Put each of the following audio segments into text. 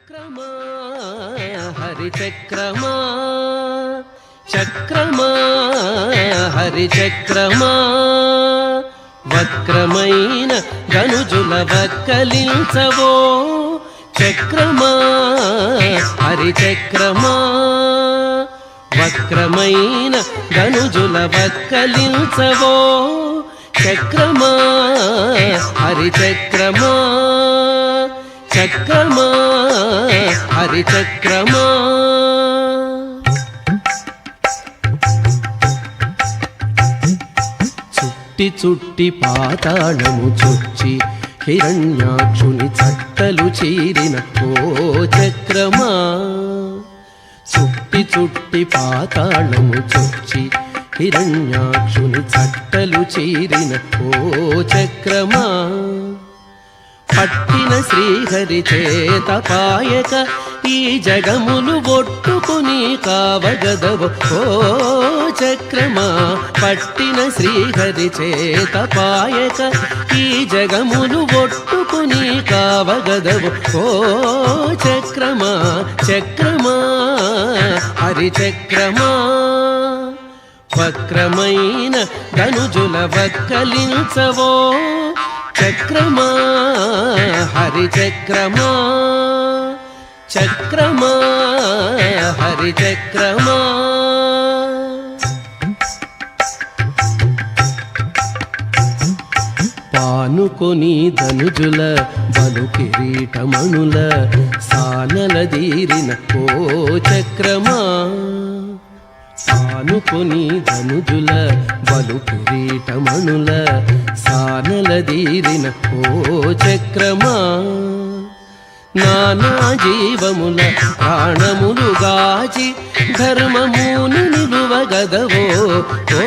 చక్రమా హరి చక్రమా చక్రమా హరి చక్రమా వక్రమైన గనుజుల వక్కలించవో చక్రమా హరి చక్రమా వక్రమైన గనుజుల వక్కలించవో చక్రమా హరి చక్రమా చక్రమా హరి చక్రమా చుట్టి చుట్టి పాతాళము చొచ్చి హిరణ్యాక్షుని చట్టలు చీరిన ఓ చక్రమా చుట్టి చుట్టి పాతాళము చొచ్చి హిరణ్యాక్షుని చట్టలు చీరిన ఓ చక్రమా పట్టిన శ్రీహరి చేత పాయక ఈ జగములు ఒట్టుకుని కావగదవు ఓ చక్రమా పట్టిన శ్రీహరి చేత పాయక ఈ జగములు ఒట్టుకుని కావగదవు ఓ చక్రమా చక్రమా హరి చక్రమా వక్రమైన ధనుజుల వక్కలించవో చక్రమా హరి చక్రమా చక్రమా హరి చక్రమా పానుకొని ధనుజుల బలు కిరీటమణుల సానలదీరిన ఓ చక్రమా పానుకొని ధనుజుల బలు కిరీటమణుల సానలదీరిన ఓ చక్రమా నానా జీవముల ప్రాణములు గాచి ధర్మముని నిలువగదవో ఓ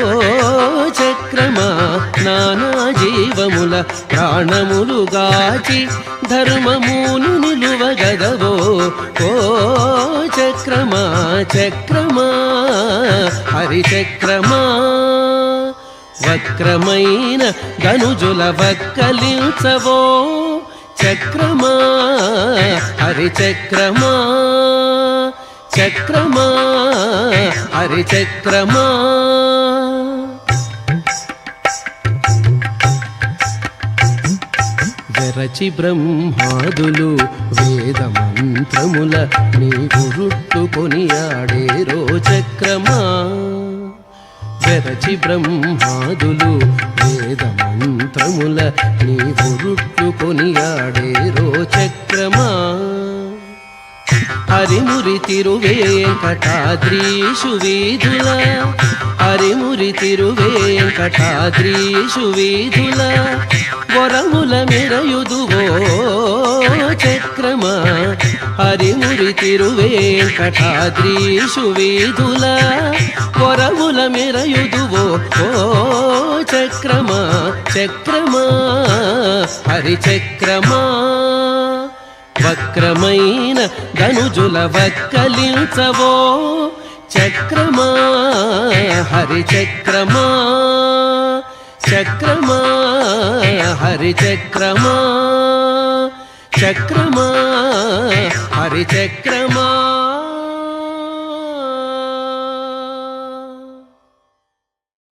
చక్రమా నానా జీవముల ప్రాణములు గాచి ధర్మమును నిలువగదవో ఓ చక్రమా చక్రమా హరి చక్రమా వక్రమైన ధనుజుల వక్కలించవో చక్రమా హరి చక్రమా చక్రమా హరి చక్రమా వెరచి బ్రహ్మాదులు వేద మంత్రముల నీ గురుట్టుకొని ఆడేరో చక్రమా వెరచి బ్రహ్మాదులు వేద మంత్రముల నీ గురుట్టుకొని ఆడేరో చక్రమా హరిమురి తిరువేంకటాద్రీషు వీధుల హరిమురి తిరువేంకటాద్రీషు వీధుల వరముల మెరయుదువో చక్రమా హరిమురి తిరువేంకటాద్రీషు వీధుల వరముల మెరయుదువో ఓ చక్రమా చక్రమా హరి చక్రమా వక్రమైన ధనుజుల వక్కలించవో చక్రమా హరి చక్రమా చక్రమా హరి చక్రమా చక్రమా హరి చక్రమా